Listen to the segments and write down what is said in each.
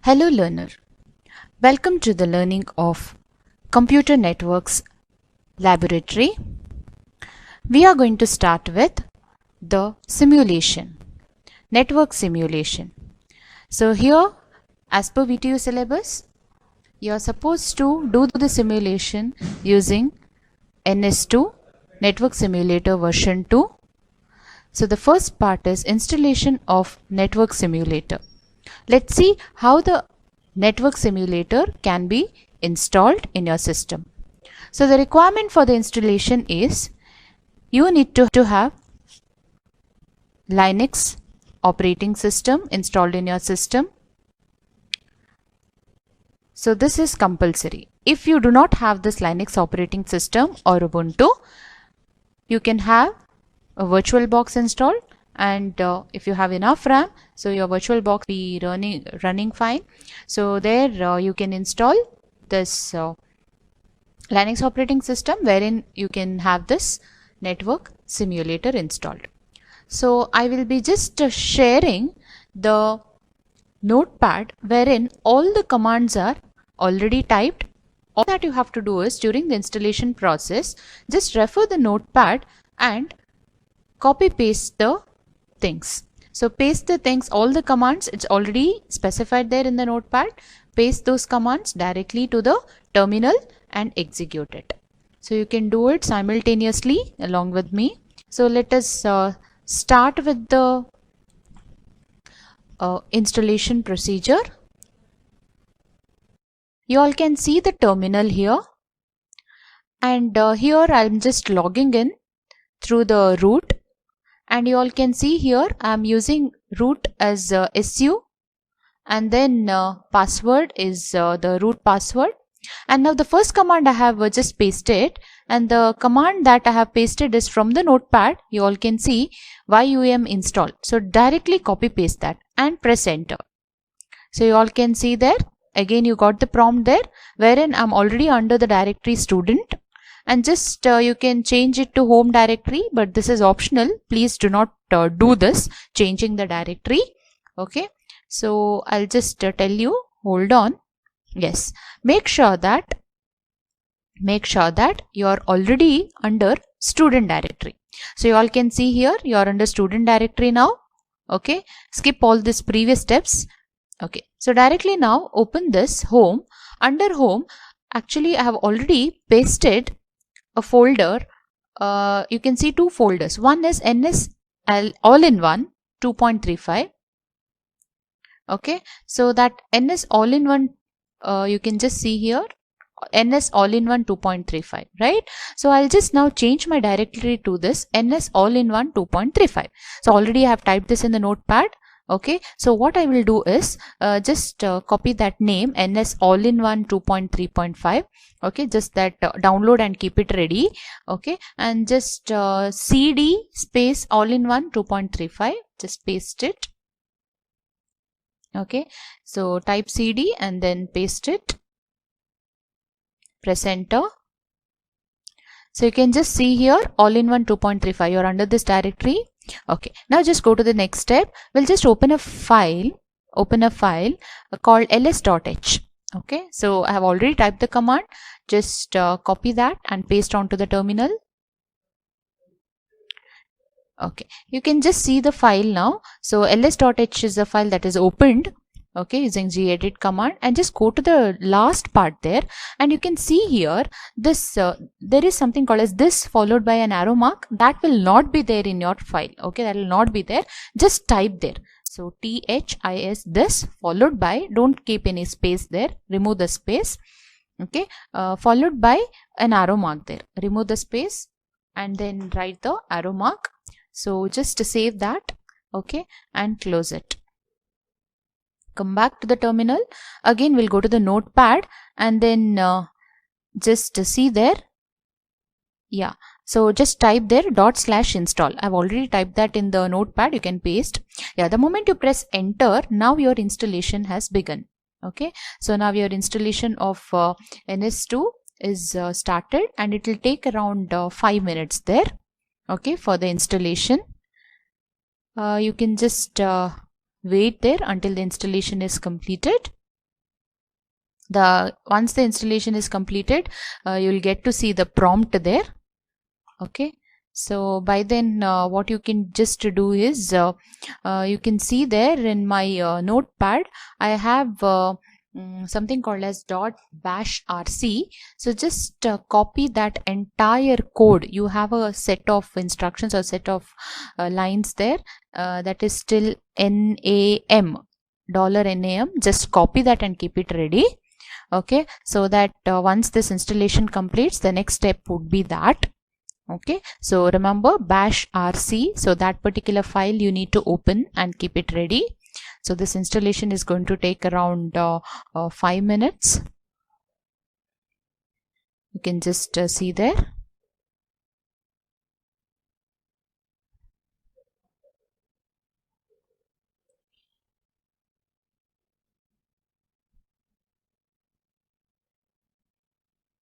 Hello learner, welcome to the learning of Computer Networks Laboratory. We are going to start with the simulation, network simulation. So here, as per VTU syllabus, you are supposed to do the simulation using NS2, Network Simulator version 2. So the first part is installation of Network Simulator. Let's see how the network simulator can be installed in your system. So the requirement for the installation is you need to have Linux operating system installed in your system. So this is compulsory. If you do not have this Linux operating system or Ubuntu, you can have a VirtualBox installed, and if you have enough RAM, so your VirtualBox be running fine. So there you can install this Linux operating system wherein you can have this network simulator installed. So I will be just sharing the notepad wherein all the commands are already typed. All that you have to do is during the installation process, just refer the notepad and copy paste the things. So paste the things, all the commands, it's already specified there in the notepad. Paste those commands directly to the terminal and execute it. So you can do it simultaneously along with me. So let us start with the installation procedure. You all can see the terminal here, and here I'm just logging in through the root. And you all can see here I'm using root as SU, and then password is the root password. And now the first command I have just pasted, and the command that I have pasted is from the notepad. You all can see yum install. So directly copy paste that and press enter. So you all can see there, again you got the prompt there wherein I'm already under the directory student. And just you can change it to home directory, but this is optional. Please do not do this, changing the directory. Okay, so I'll just tell you, hold on. Yes, make sure that you are already under student directory. So you all can see here you are under student directory now. Okay, skip all these previous steps. Okay, so directly now open this home. Under home, actually I have already pasted a folder. You can see two folders. One is NS all-in-one 2.35. okay, so that NS all-in-one you can just see here NS all-in-one 2.35, right? So I'll just now change my directory to this NS all-in-one 2.35. So already I have typed this in the notepad. Okay, so what I will do is just copy that name NS all-in-one 2.3.5. okay, just that download and keep it ready. Okay, and just CD space all-in-one 2.35, just paste it. Okay, so type CD and then paste it, press enter. So you can just see here all-in-one 2.35, you're under this directory. Okay, now just go to the next step. We'll just open a file called ls.h. okay, so I have already typed the command. Just copy that and paste onto the terminal. Okay, you can just see the file now. So ls.h is the file that is opened, okay, using gedit command, and just go to the last part there, and you can see here this there is something called as this followed by an arrow mark. That will not be there in your file. Okay, that will not be there. Just type there. So THIS this followed by, don't keep any space there, remove the space. Okay, followed by an arrow mark there, remove the space and then write the arrow mark. So just save that. Okay, and close it. Come back to the terminal. Again we'll go to the notepad and then just see there. Yeah, So just type there /install. I've already typed that in the notepad. You can paste. Yeah, the moment you press enter, now your installation has begun. Okay, so now your installation of NS2 is started, and it will take around 5 minutes there. Okay, for the installation. You can just wait there until the installation is completed. Once the installation is completed, you'll get to see the prompt there. Okay, so by then what you can just do is you can see there in my notepad I have something called as .bashrc. So just copy that entire code. You have a set of instructions or set of lines there that is still NAM, $NAM. Just copy that and keep it ready. Okay, so that once this installation completes, the next step would be that. Okay, so remember bashrc, so that particular file you need to open and keep it ready. So this installation is going to take around 5 minutes. You can just see there.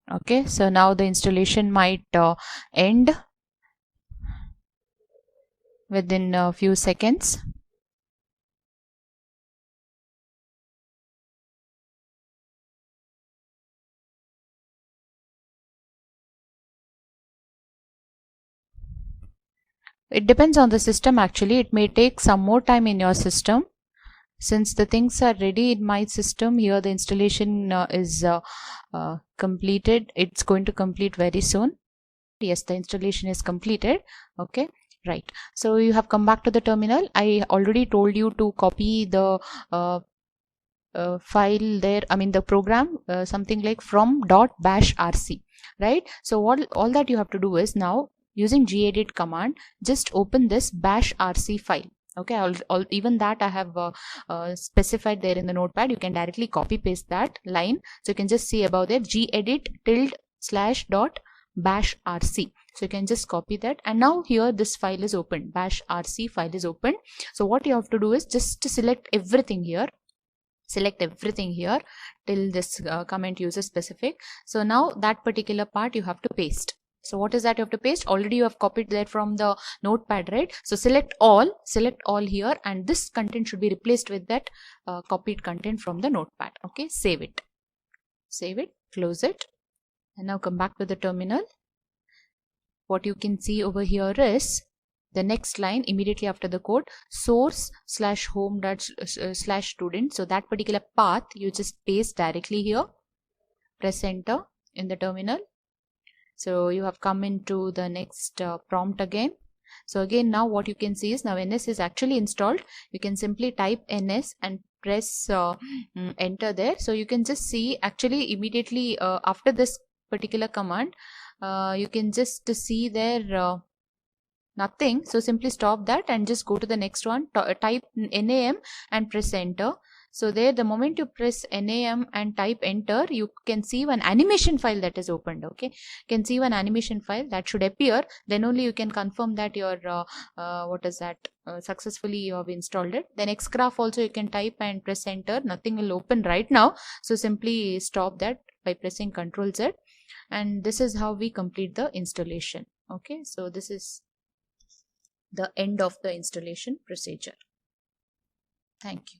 Okay, so now the installation might end within a few seconds. It depends on the system actually. It may take some more time in your system. Since the things are ready in my system here, the installation is completed. It's going to complete very soon. Yes, the installation is completed. Okay, right. So you have come back to the terminal. I already told you to copy the file there, I mean the program, something like from .bashrc, right? So all that you have to do is now using gedit command, just open this bashrc file. Okay, even that I have specified there in the notepad. You can directly copy paste that line. So you can just see above there gedit /bashrc. So you can just copy that, and now here this file is open. Bashrc file is open. So what you have to do is just to select everything here. Select everything here till this comment uses specific. So now that particular part you have to paste. So what is that you have to paste? Already you have copied that from the notepad, right? So select all here, and this content should be replaced with that copied content from the notepad. Okay, save it, close it, and now come back to the terminal. What you can see over here is the next line immediately after the code, source/home/student. So that particular path you just paste directly here. Press enter in the terminal. So you have come into the next prompt again. So again, now what you can see is now NS is actually installed. You can simply type NS and press enter there. So you can just see actually immediately after this particular command, you can just see there nothing. So simply stop that and just go to the next one. Type NAM and press enter. So there, the moment you press NAM and type enter, you can see one animation file that is opened. Okay, you can see one animation file that should appear. Then only you can confirm that your successfully you have installed it. Then Xgraph also you can type and press enter. Nothing will open right now. So simply stop that by pressing Ctrl Z. And this is how we complete the installation. Okay, so this is the end of the installation procedure. Thank you.